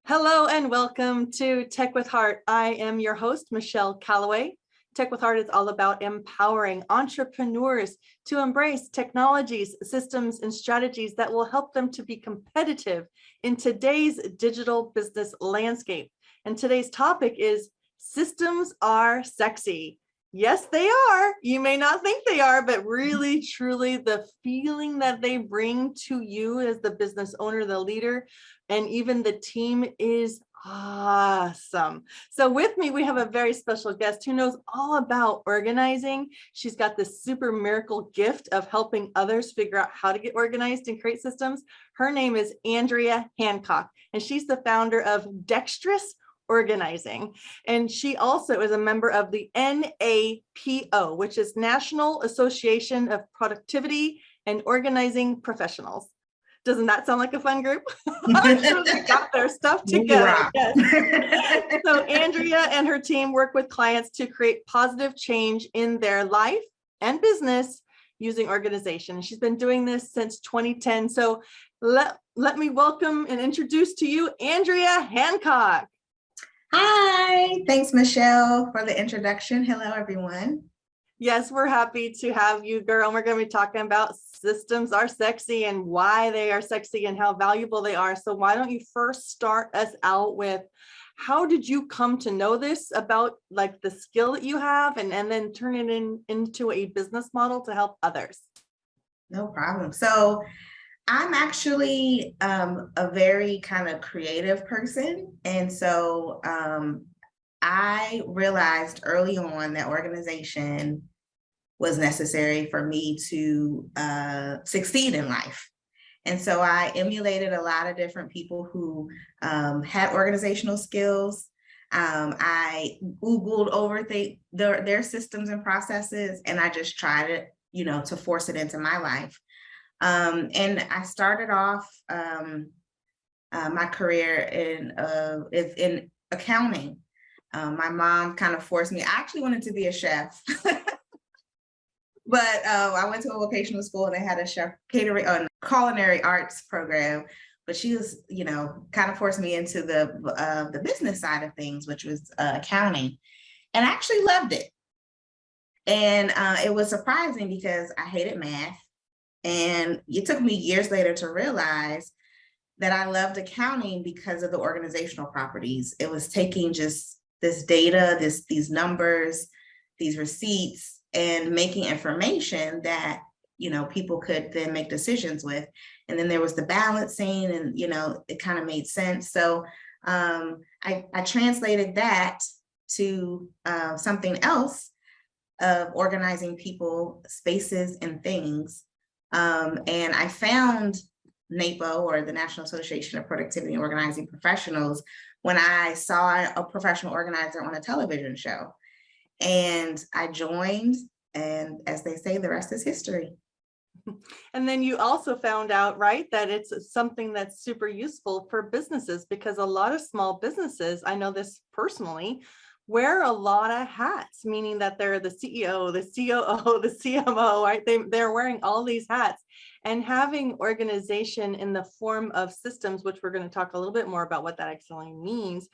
Hello and welcome to Tech with Heart. I am your host, Michelle Calloway. Tech with Heart is all about empowering entrepreneurs to embrace technologies, systems, and strategies that will help them to be competitive in today's digital business landscape. And today's topic is systems are sexy. Yes, they are. You may not think they are, but really, truly, the feeling that they bring to you as the business owner, the leader, and even the team is awesome. So with me, we have a very special guest who knows all about organizing. She's got this super miracle gift of helping others figure out how to get organized and create systems. Her name is Andrea Hancock, and she's the founder of Dexterous Organizing. And she also is a member of the NAPO, which is National Association of Productivity and Organizing Professionals. Doesn't that sound like a fun group? I'm sure they got their stuff together. Yes. So Andrea and her team work with clients to create positive change in their life and business using organization. And she's been doing this since 2010. So let me welcome and introduce to you, Andrea Hancock. Hi, thanks, Michelle, for the introduction. Hello, everyone. Yes, we're happy to have you, girl. And we're going to be talking about systems are sexy and why they are sexy and how valuable they are. So why don't you first start us out with how did you come to know this about like the skill that you have and then turn it into a business model to help others? No problem. So I'm actually a very kind of creative person. And so I realized early on that organization was necessary for me to succeed in life. And so I emulated a lot of different people who had organizational skills. I Googled over their systems and processes, and I just tried it, to force it into my life. And I started off my career in accounting. My mom kind of forced me. I actually wanted to be a chef. But I went to a vocational school and they had a chef catering culinary arts program, but she was, kind of forced me into the business side of things, which was accounting, and I actually loved it. And it was surprising because I hated math, and it took me years later to realize that I loved accounting because of the organizational properties. It was taking just this data, these numbers, these receipts, and making information that, people could then make decisions with. And then there was the balancing and, it kind of made sense. So I translated that to something else of organizing people, spaces, and things. And I found NAPO, or the National Association of Productivity and Organizing Professionals, when I saw a professional organizer on a television show. And I joined, and as they say, the rest is history. And then you also found out, right, that it's something that's super useful for businesses, because a lot of small businesses, I know this personally, wear a lot of hats, meaning that they're the CEO, the COO, the CMO, right? They're wearing all these hats, and having organization in the form of systems, which we're going to talk a little bit more about what that actually means,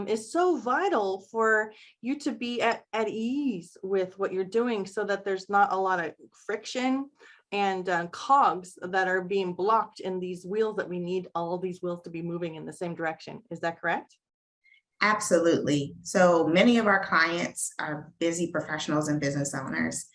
is so vital for you to be at ease with what you're doing, so that there's not a lot of friction and cogs that are being blocked in these wheels that we need all these wheels to be moving in the same direction. Is that correct? Absolutely. So many of our clients are busy professionals and business owners.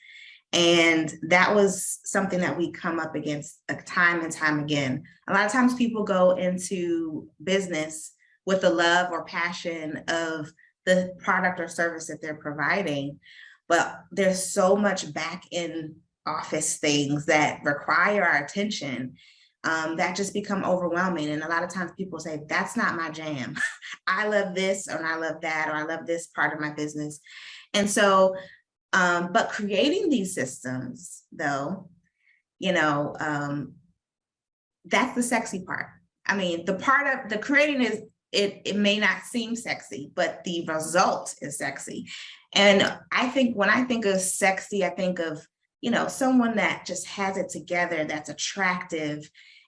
And that was something that we come up against time and time again. A lot of times people go into business with the love or passion of the product or service that they're providing, but there's so much back in office things that require our attention that just become overwhelming. And a lot of times people say, that's not my jam. I love this, or I love that, or I love this part of my business. And so, but creating these systems, though, you know, that's the sexy part. I mean, the part of the creating is, it may not seem sexy, but the result is sexy. And I think when I think of sexy, I think of, you know, someone that just has it together, that's attractive.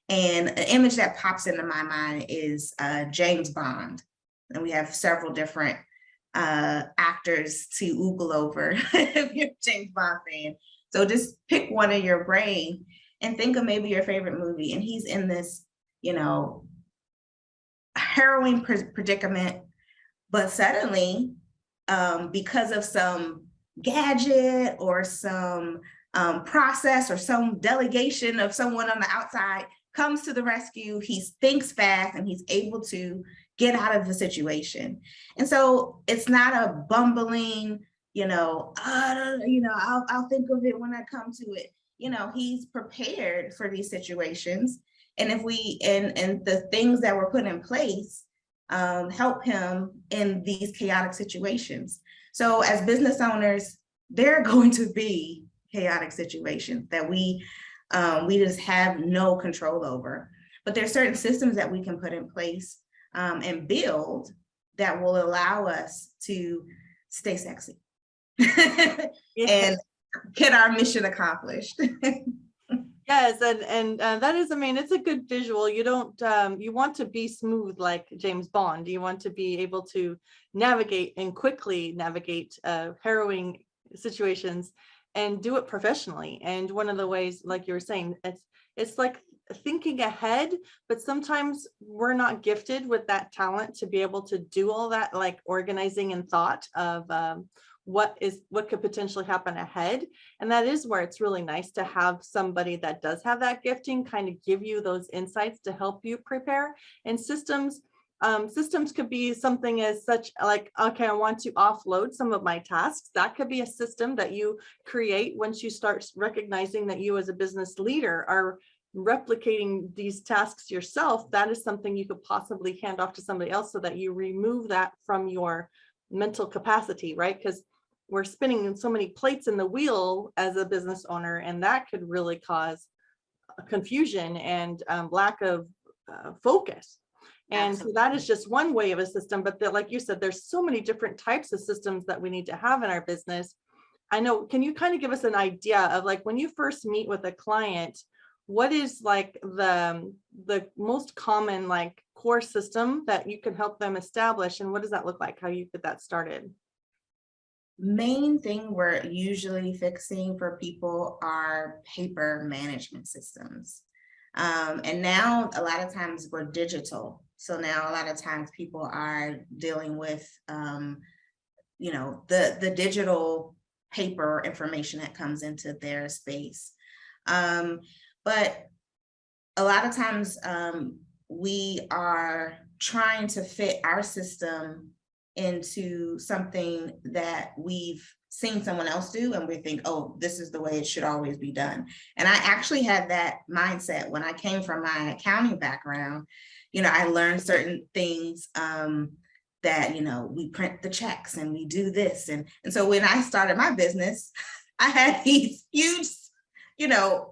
And an image that pops into my mind is James Bond. And we have several different actors to oogle over if you're a James Bond fan. So just pick one in your brain and think of maybe your favorite movie. And he's in this, you know, harrowing predicament, but suddenly, because of some gadget or some process or some delegation of someone on the outside, comes to the rescue. He thinks fast and he's able to get out of the situation. And so it's not a bumbling, I'll think of it when I come to it. He's prepared for these situations. And if we, and the things that were put in place help him in these chaotic situations. So as business owners, there are going to be chaotic situations that we just have no control over. But there's certain systems that we can put in place and build that will allow us to stay sexy and get our mission accomplished. Yes, and that is, I mean, it's a good visual. You don't, you want to be smooth like James Bond. You want to be able to navigate and quickly navigate harrowing situations and do it professionally. And one of the ways, like you were saying, it's like thinking ahead, but sometimes we're not gifted with that talent to be able to do all that, like organizing and thought of what could potentially happen ahead. And that is where it's really nice to have somebody that does have that gifting kind of give you those insights to help you prepare. And systems could be something as such like, okay, I want to offload some of my tasks. That could be a system that you create once you start recognizing that you as a business leader are replicating these tasks yourself. That is something you could possibly hand off to somebody else so that you remove that from your mental capacity, right? Because we're spinning so many plates in the wheel as a business owner, and that could really cause confusion and lack of focus. And Absolutely. So that is just one way of a system, but like you said, there's so many different types of systems that we need to have in our business. I know, can you kind of give us an idea of like when you first meet with a client, what is like the most common like core system that you can help them establish, and what does that look like? How you get that started? Main thing we're usually fixing for people are paper management systems. And now a lot of times we're digital. So now a lot of times people are dealing with, the digital paper information that comes into their space. But a lot of times we are trying to fit our system into something that we've seen someone else do, and we think, oh, this is the way it should always be done. And I actually had that mindset when I came from my accounting background. I learned certain things that, we print the checks and we do this. And so when I started my business, I had these huge,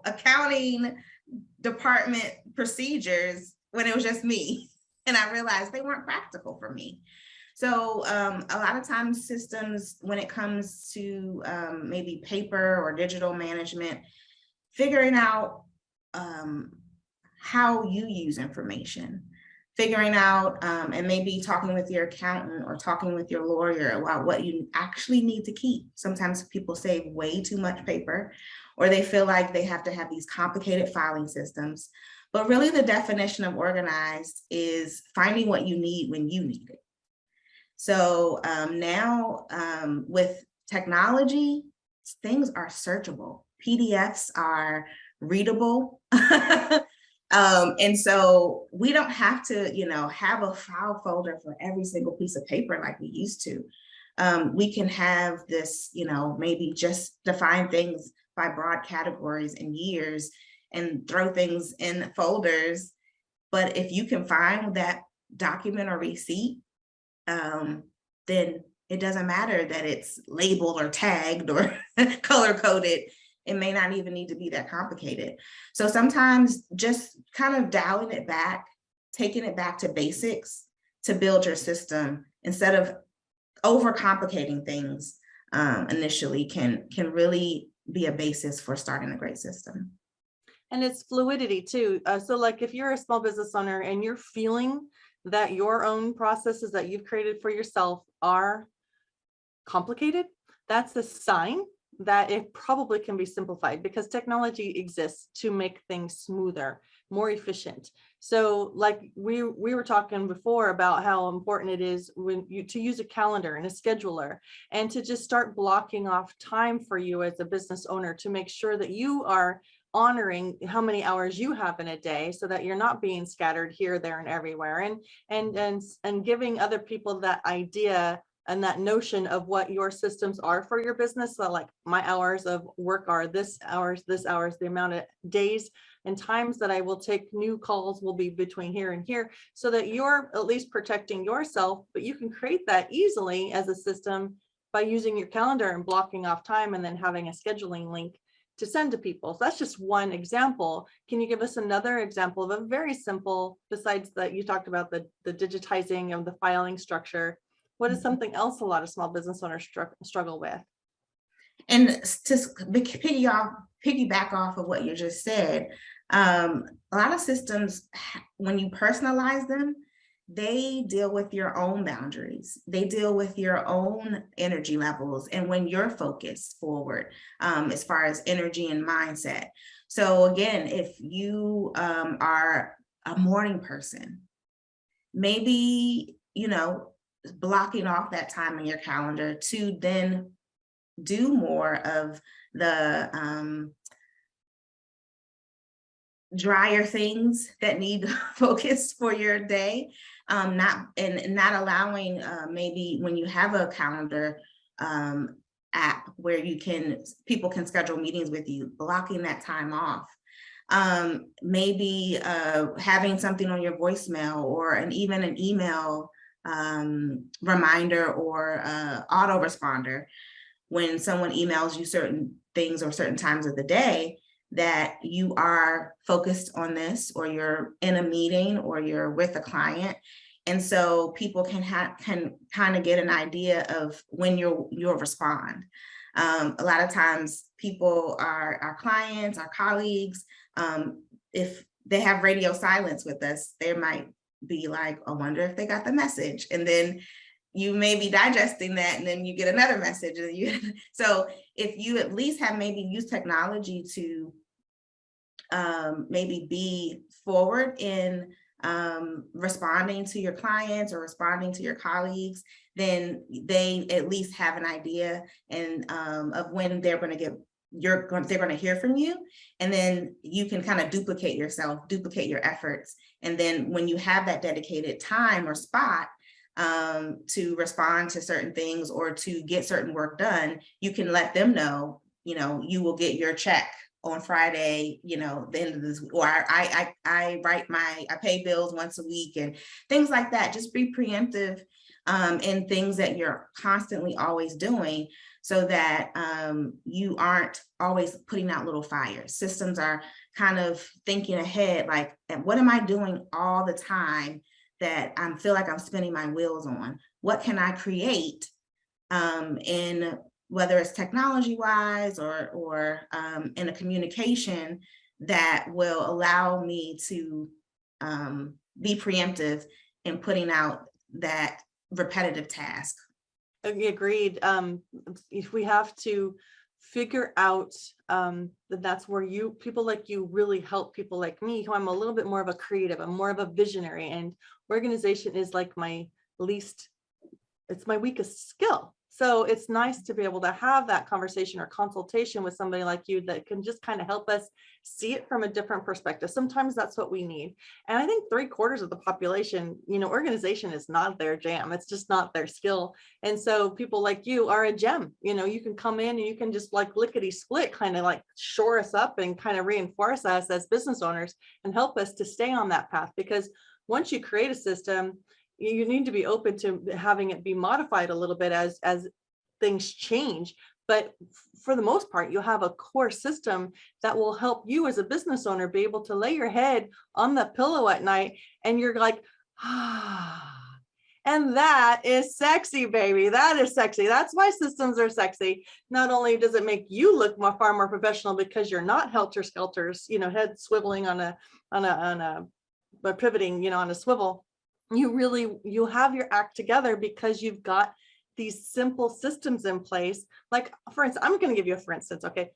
accounting department procedures when it was just me. And I realized they weren't practical for me. So a lot of times systems, when it comes to maybe paper or digital management, figuring out how you use information, figuring out and maybe talking with your accountant or talking with your lawyer about what you actually need to keep. Sometimes people save way too much paper, or they feel like they have to have these complicated filing systems. But really the definition of organized is finding what you need when you need it. So now with technology, things are searchable. PDFs are readable. And so we don't have to, have a file folder for every single piece of paper like we used to. We can have this, maybe just define things by broad categories and years and throw things in folders. But if you can find that document or receipt, then It doesn't matter that it's labeled or tagged or color coded. It may not even need to be that complicated. So sometimes just kind of dialing it back, taking it back to basics to build your system instead of overcomplicating things initially can really be a basis for starting a great system. And it's fluidity too. So like if you're a small business owner and you're feeling that your own processes that you've created for yourself are complicated, that's a sign that it probably can be simplified, because technology exists to make things smoother, more efficient. So like we were talking before about how important it is when you to use a calendar and a scheduler, and to just start blocking off time for you as a business owner to make sure that you are honoring how many hours you have in a day, so that you're not being scattered here, there, and everywhere, and giving other people that idea and that notion of what your systems are for your business. So like my hours of work are this hours, the amount of days and times that I will take new calls will be between here and here, so that you're at least protecting yourself. But you can create that easily as a system by using your calendar and blocking off time, and then having a scheduling link to send to people. So that's just one example. Can you give us another example of a very simple, besides that you talked about the digitizing of the filing structure? What is something else a lot of small business owners struggle with? And to piggyback off of what you just said, a lot of systems, when you personalize them, they deal with your own boundaries. They deal with your own energy levels and when you're focused forward, as far as energy and mindset. So again, if you are a morning person, maybe, blocking off that time in your calendar to then do more of the drier things that need focus for your day, not allowing maybe when you have a calendar app where people can schedule meetings with you, blocking that time off. Maybe having something on your voicemail or even an email reminder or autoresponder when someone emails you certain things or certain times of the day, that you are focused on this, or you're in a meeting, or you're with a client. And so people can kind of get an idea of when you'll respond. A lot of times people our clients, our colleagues, if they have radio silence with us, they might be like, I wonder if they got the message. And then you may be digesting that, and then you get another message. So if you at least have maybe used technology to maybe be forward in responding to your clients or responding to your colleagues, then they at least have an idea and of when they're going to hear from you. And then you can kind of duplicate your efforts. And then when you have that dedicated time or spot to respond to certain things or to get certain work done, you can let them know, you will get your check on Friday, the end of this, or I pay bills once a week and things like that. Just be preemptive in things that you're constantly always doing, so that you aren't always putting out little fires. Systems are kind of thinking ahead, like, what am I doing all the time that I feel like I'm spinning my wheels on? What can I create in, whether it's technology wise or in a communication that will allow me to be preemptive in putting out that repetitive task. Agreed. If we have to figure out that's where people like you really help people like me, who I'm a little bit more of a creative, I'm more of a visionary, and organization is like it's my weakest skill. So it's nice to be able to have that conversation or consultation with somebody like you that can just kind of help us see it from a different perspective. Sometimes that's what we need. And I think 3/4 of the population, organization is not their jam. It's just not their skill. And so people like you are a gem. You can come in and you can just like lickety split, kind of like shore us up and kind of reinforce us as business owners and help us to stay on that path. Because once you create a system, you need to be open to having it be modified a little bit as things change. But for the most part, you have a core system that will help you as a business owner be able to lay your head on the pillow at night and you're like, ah. And that is sexy, baby. That is sexy. That's why systems are sexy. Not only does it make you look far more professional because you're not helter-skelters, head swiveling on a pivoting, on a swivel. You have your act together because you've got these simple systems in place. Like, for instance, I'm going to give you a for instance. Okay.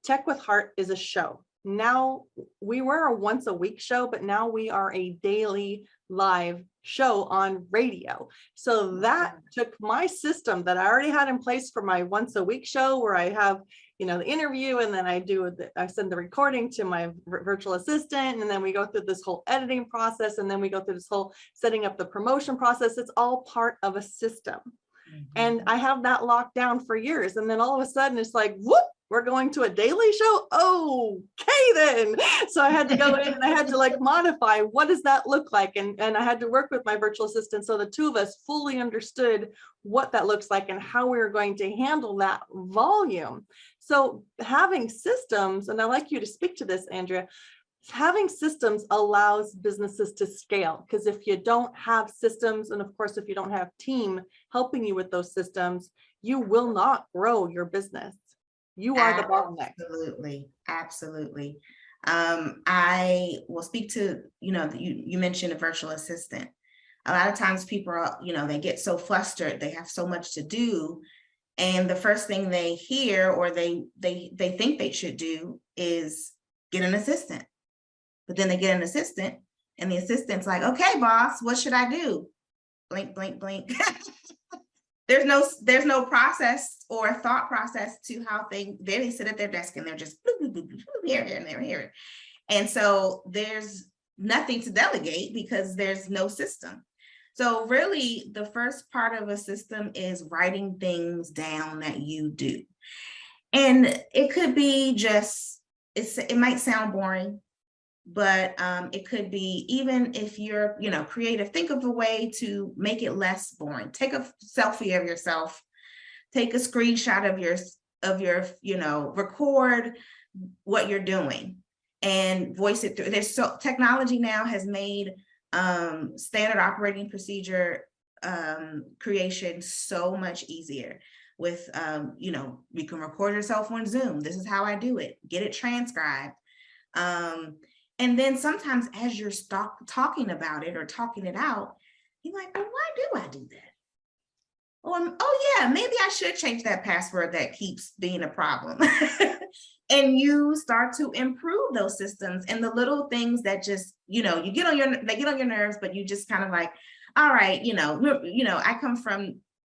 Tech with Heart is a show. Now we were a once a week show, but now we are a daily live show on radio. So that took my system that I already had in place for my once a week show, where I have, the interview, and then I send the recording to my virtual assistant, and then we go through this whole editing process, and then we go through this whole setting up the promotion process. It's all part of a system. And I have that locked down for years. And then all of a sudden it's like, whoop, we're going to a daily show. Okay, then. So I had to go in and I had to modify, what does that look like? And I had to work with my virtual assistant. So the two of us fully understood what that looks like and how we were going to handle that volume. So having systems, and I'd like you to speak to this, Andrea, having systems allows businesses to scale, because if you don't have systems, and of course, if you don't have team helping you with those systems, you will not grow your business. You are the bottleneck. Absolutely. I will speak to, you mentioned a virtual assistant. A lot of times people are, they get so flustered, they have so much to do. And the first thing they hear or they think they should do is get an assistant. But then they get an assistant and the assistant's like, okay, boss, what should I do? Blink, blink, blink. There's no process or thought process to how they sit at their desk and they're just here and there, here. And so there's nothing to delegate because there's no system. So really the first part of a system is writing things down that you do. And it could be it might sound boring, but it could be, even if you're, creative, think of a way to make it less boring. Take a selfie of yourself, take a screenshot of your, record what you're doing and voice it through. Technology now has made standard operating procedure creation so much easier with, you can record yourself on Zoom. This is how I do it. Get it transcribed. And then sometimes as you're talking about it or talking it out, you're like, well, why do I do that? Oh yeah, maybe I should change that password that keeps being a problem. And you start to improve those systems and the little things that just, they get on your nerves, but you just kind of like, all right,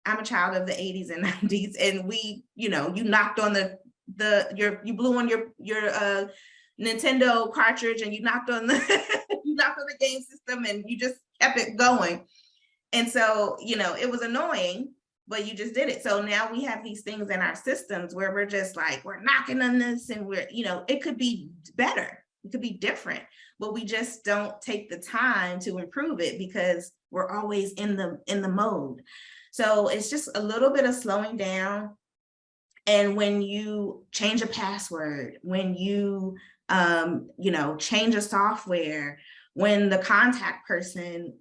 I'm a child of the 80s and 90s, and we, you knocked on you blew on your Nintendo cartridge and you knocked on the game system and you just kept it going. And so, it was annoying, but you just did it. So now we have these things in our systems where we're just like, we're knocking on this and we're, it could be better. It could be different, but we just don't take the time to improve it because we're always in the mode. So it's just a little bit of slowing down. And when you change a password, when you change a software, when the contact person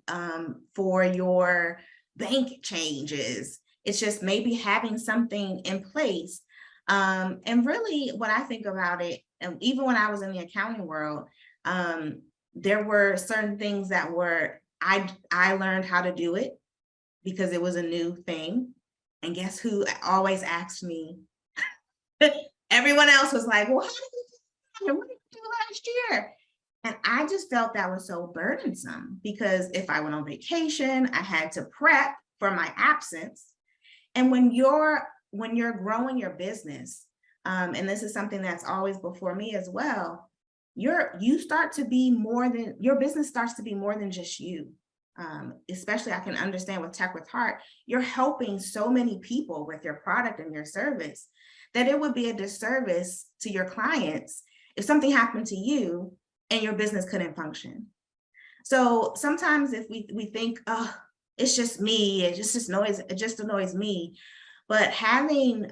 for your bank changes, it's just maybe having something in place. And really what I think about it, and even when I was in the accounting world, there were certain things that I learned how to do it because it was a new thing. And guess who always asked me? Everyone else was like, well, how did you do that? What did you do last year? And I just felt that was so burdensome because if I went on vacation, I had to prep for my absence. And when you're growing your business, and this is something that's always before me as well, your business starts to be more than just you. Especially I can understand with Tech with Heart, you're helping so many people with your product and your service that it would be a disservice to your clients if something happened to you and your business couldn't function. So sometimes if we think, oh, it's just me, it just annoys me. But having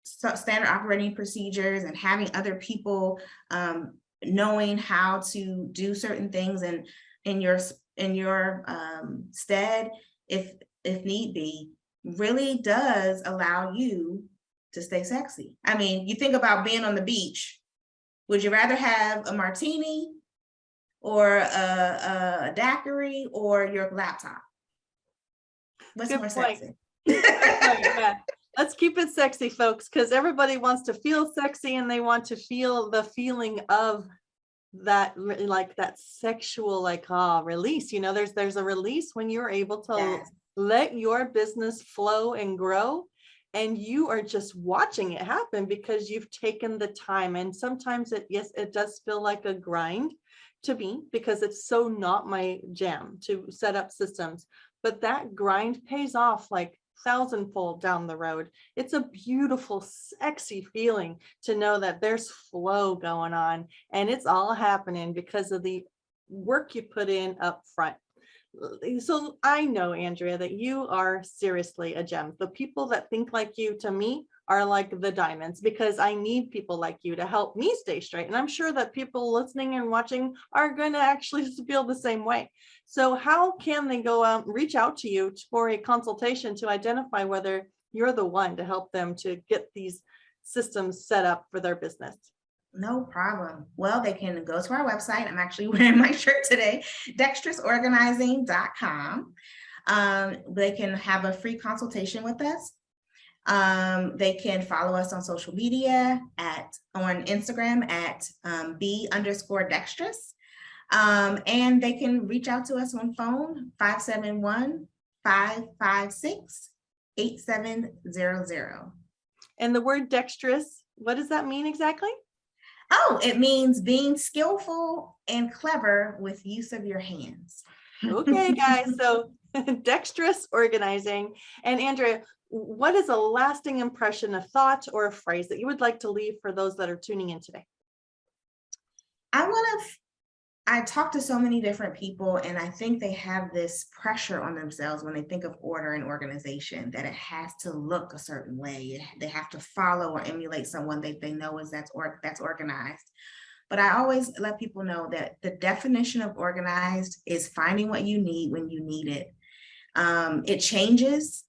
standard operating procedures and having other people knowing how to do certain things and in your stead, if need be, really does allow you to stay sexy. I mean, you think about being on the beach. Would you rather have a martini or a daiquiri or your laptop? What's Good more point. sexy? Good point. Yeah. Let's keep it sexy, folks, because everybody wants to feel sexy and they want to feel the feeling of that, like that sexual, like release. You know, there's a release when you're able to Yes. let your business flow and grow, and you are just watching it happen because you've taken the time. And sometimes it does feel like a grind to me because it's so not my jam to set up systems, but that grind pays off like thousandfold down the road. It's a beautiful, sexy feeling to know that there's flow going on and it's all happening because of the work you put in up front. So I know, Andrea, that you are seriously a gem. The people that think like you, to me, are like the diamonds, because I need people like you to help me stay straight. And I'm sure that people listening and watching are going to actually feel the same way. So how can they go out and reach out to you for a consultation to identify whether you're the one to help them to get these systems set up for their business? No problem. Well, they can go to our website. I'm actually wearing my shirt today, dexterousorganizing.com. They can have a free consultation with us. They can follow us on social media on Instagram at B_dexterous. And they can reach out to us on phone 571-556-8700. And the word dexterous, what does that mean exactly? Oh, it means being skillful and clever with use of your hands. Okay, guys, so dexterous organizing. And Andrea, what is a lasting impression, a thought, or a phrase that you would like to leave for those that are tuning in today? I talk to so many different people, and I think they have this pressure on themselves when they think of order and organization, that it has to look a certain way. They have to follow or emulate someone they know that's organized. But I always let people know that the definition of organized is finding what you need when you need it. It changes.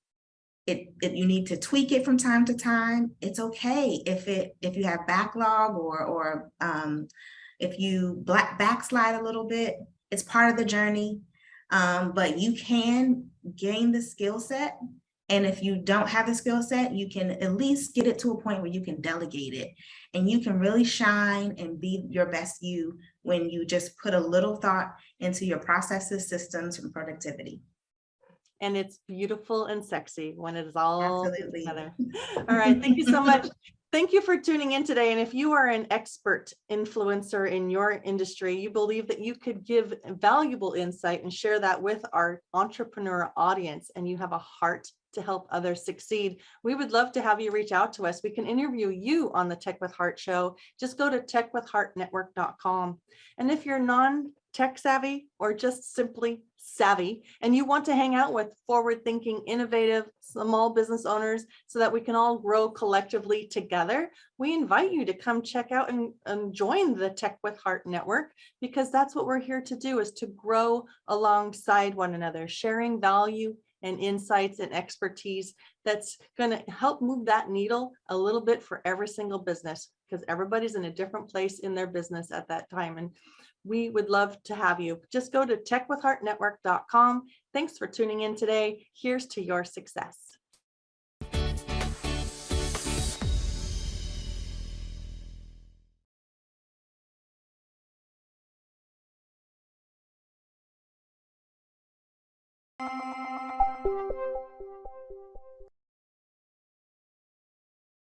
You need to tweak it from time to time. It's okay if you have backlog or if you backslide a little bit. It's part of the journey, but you can gain the skill set. And if you don't have the skill set, you can at least get it to a point where you can delegate it, and you can really shine and be your best you when you just put a little thought into your processes, systems, and productivity. And it's beautiful and sexy when it is all Absolutely. together. All right, thank you so much. Thank you for tuning in today. And if you are an expert influencer in your industry, you believe that you could give valuable insight and share that with our entrepreneur audience, and you have a heart to help others succeed, we would love to have you reach out to us. We can interview you on the Tech with Heart show. Just go to techwithheartnetwork.com. And if you're non-tech savvy or just simply savvy and you want to hang out with forward-thinking, innovative, small business owners so that we can all grow collectively together, we invite you to come check out and join the Tech with Heart network, because that's what we're here to do, is to grow alongside one another, sharing value and insights and expertise that's going to help move that needle a little bit for every single business, because everybody's in a different place in their business at that time. And we would love to have you. Just go to techwithheartnetwork.com. Thanks for tuning in today. Here's to your success.